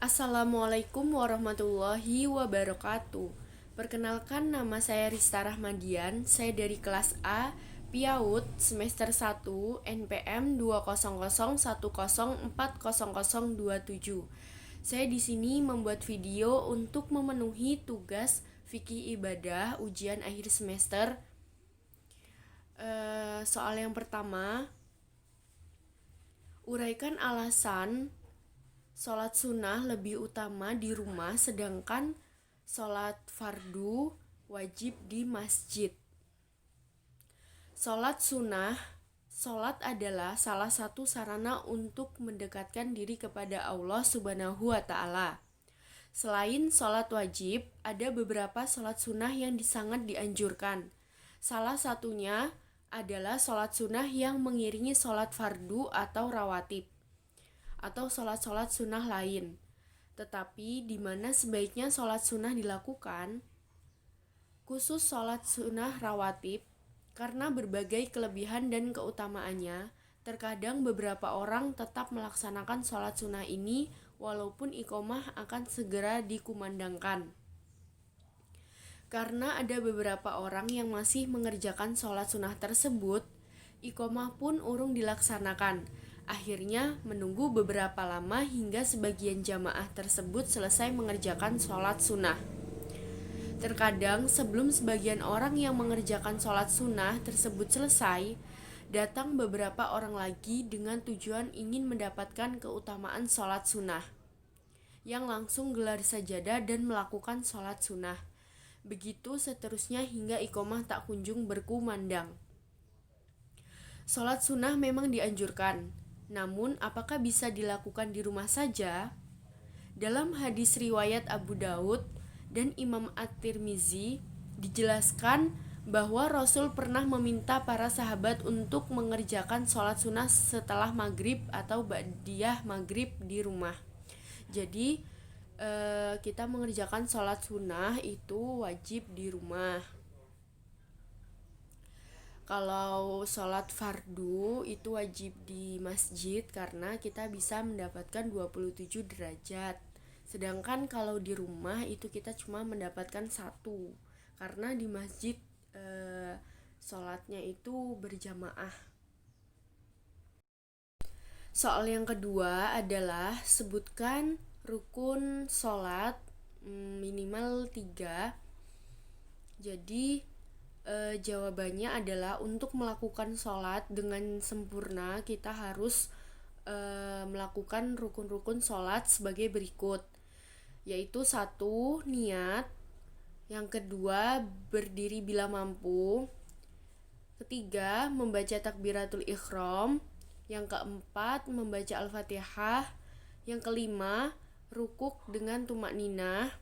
Assalamualaikum warahmatullahi wabarakatuh. Perkenalkan, nama saya Rista Rahmadian. Saya dari kelas A PIAUD semester 1 NPM 20010404027. Saya di sini membuat video untuk memenuhi tugas fikih ibadah ujian akhir semester. Soal yang pertama, uraikan alasan sholat sunnah lebih utama di rumah sedangkan sholat fardu wajib di masjid. Sholat sunnah, sholat adalah salah satu sarana untuk mendekatkan diri kepada Allah Subhanahu wa Ta'ala. Selain sholat wajib, ada beberapa sholat sunnah yang sangat dianjurkan. Salah satunya adalah sholat sunnah yang mengiringi sholat fardu atau rawatib, atau sholat-sholat sunnah lain. Tetapi di mana sebaiknya sholat sunnah dilakukan, khusus sholat sunnah rawatib, karena berbagai kelebihan dan keutamaannya, terkadang beberapa orang tetap melaksanakan sholat sunnah ini walaupun iqomah akan segera dikumandangkan. Karena ada beberapa orang yang masih mengerjakan sholat sunnah tersebut, iqomah pun urung dilaksanakan. Akhirnya menunggu beberapa lama hingga sebagian jamaah tersebut selesai mengerjakan sholat sunnah. Terkadang sebelum sebagian orang yang mengerjakan sholat sunnah tersebut selesai, datang beberapa orang lagi dengan tujuan ingin mendapatkan keutamaan sholat sunnah, yang langsung gelar sajadah dan melakukan sholat sunnah. Begitu seterusnya hingga iqomah tak kunjung berkumandang. Sholat sunnah memang dianjurkan, namun apakah bisa dilakukan di rumah saja? Dalam hadis riwayat Abu Daud dan Imam At-Tirmizi dijelaskan bahwa Rasul pernah meminta para sahabat untuk mengerjakan sholat sunnah setelah maghrib atau ba'diyah maghrib di rumah. Jadi kita mengerjakan sholat sunnah itu wajib di rumah. Kalau sholat fardu itu wajib di masjid karena kita bisa mendapatkan 27 derajat. Sedangkan kalau di rumah itu kita cuma mendapatkan 1, karena di masjid sholatnya itu berjamaah. Soal yang kedua adalah sebutkan rukun sholat minimal 3. Jadi jawabannya adalah untuk melakukan sholat dengan sempurna kita harus melakukan rukun-rukun sholat sebagai berikut, yaitu 1. Niat, yang kedua berdiri bila mampu, ketiga membaca takbiratul ihram, yang keempat membaca al-fatihah, yang kelima rukuk dengan tumakninah,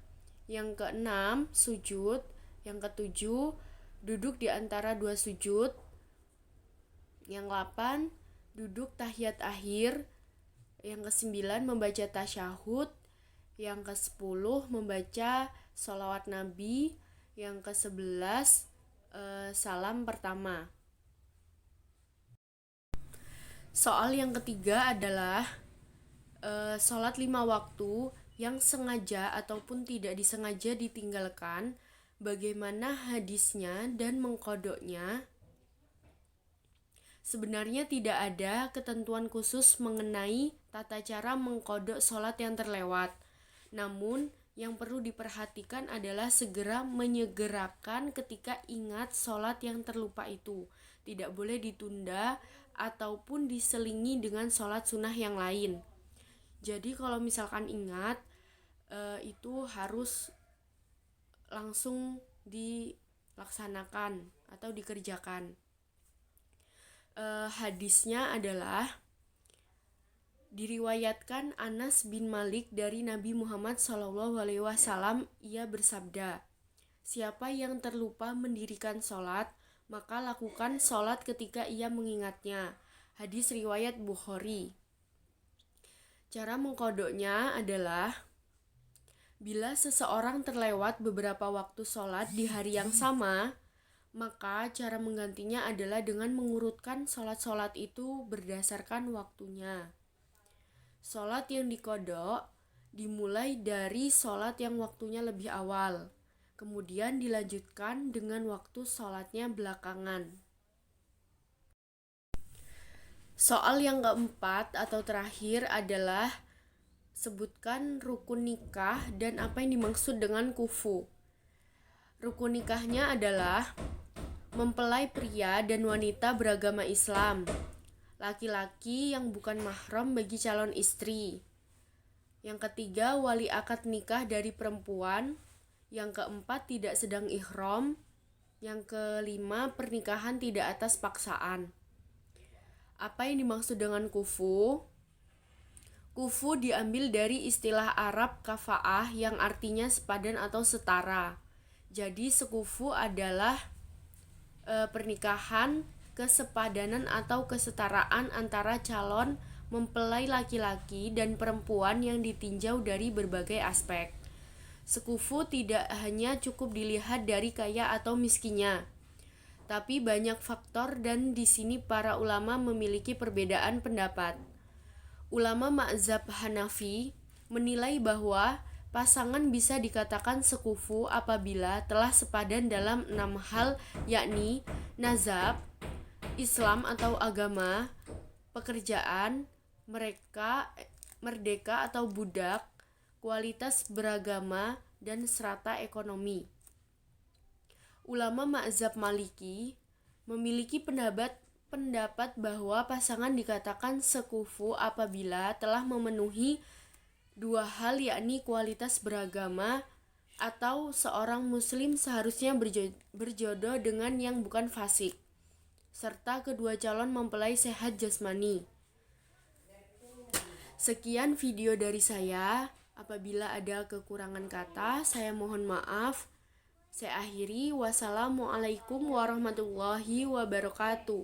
yang keenam sujud, yang ketujuh duduk di antara 2 sujud, yang 8 duduk tahiyat akhir, yang ke-9 membaca tasyahud, yang ke-10 membaca sholawat nabi, yang ke-11 salam pertama. Soal yang ketiga adalah sholat 5 waktu yang sengaja ataupun tidak disengaja ditinggalkan, bagaimana hadisnya dan mengkodoknya. Sebenarnya tidak ada ketentuan khusus mengenai tata cara mengkodok sholat yang terlewat. Namun, yang perlu diperhatikan adalah segera menyegerakan ketika ingat sholat yang terlupa itu. Tidak boleh ditunda ataupun diselingi dengan sholat sunnah yang lain. Jadi kalau misalkan ingat, itu harus langsung dilaksanakan atau dikerjakan. Hadisnya adalah diriwayatkan Anas bin Malik dari Nabi Muhammad SAW. Ia bersabda, siapa yang terlupa mendirikan sholat, maka lakukan sholat ketika ia mengingatnya. Hadis riwayat Bukhari. Cara mengkodoknya adalah bila seseorang terlewat beberapa waktu sholat di hari yang sama, maka cara menggantinya adalah dengan mengurutkan sholat-sholat itu berdasarkan waktunya. Sholat yang dikodok Dimulai dari sholat yang waktunya lebih awal, kemudian dilanjutkan dengan waktu sholatnya belakangan. Soal yang keempat atau terakhir adalah sebutkan rukun nikah dan apa yang dimaksud dengan kufu. Rukun nikahnya adalah mempelai pria dan wanita beragama Islam, laki-laki yang bukan mahram bagi calon istri. Yang ketiga, wali akad nikah dari perempuan. Yang keempat, tidak sedang ihram. Yang kelima, pernikahan tidak atas paksaan. Apa yang dimaksud dengan kufu? Kufu diambil dari istilah Arab kafa'ah yang artinya sepadan atau setara. Jadi sekufu adalah pernikahan, kesepadanan atau kesetaraan antara calon mempelai laki-laki dan perempuan yang ditinjau dari berbagai aspek. Sekufu tidak hanya cukup dilihat dari kaya atau miskinnya, tapi banyak faktor dan di sini para ulama memiliki perbedaan pendapat. Ulama mazhab Hanafi menilai bahwa pasangan bisa dikatakan sekufu apabila telah sepadan dalam 6 hal, yakni nazab, Islam atau agama, pekerjaan, mereka merdeka atau budak, kualitas beragama, dan strata ekonomi. Ulama mazhab Maliki memiliki pendapat bahwa pasangan dikatakan sekufu apabila telah memenuhi 2 hal, yakni kualitas beragama atau seorang muslim seharusnya berjodoh dengan yang bukan fasik, serta kedua calon mempelai sehat jasmani. Sekian video dari saya. Apabila ada kekurangan kata, saya mohon maaf. Saya akhiri. Wassalamualaikum warahmatullahi wabarakatuh.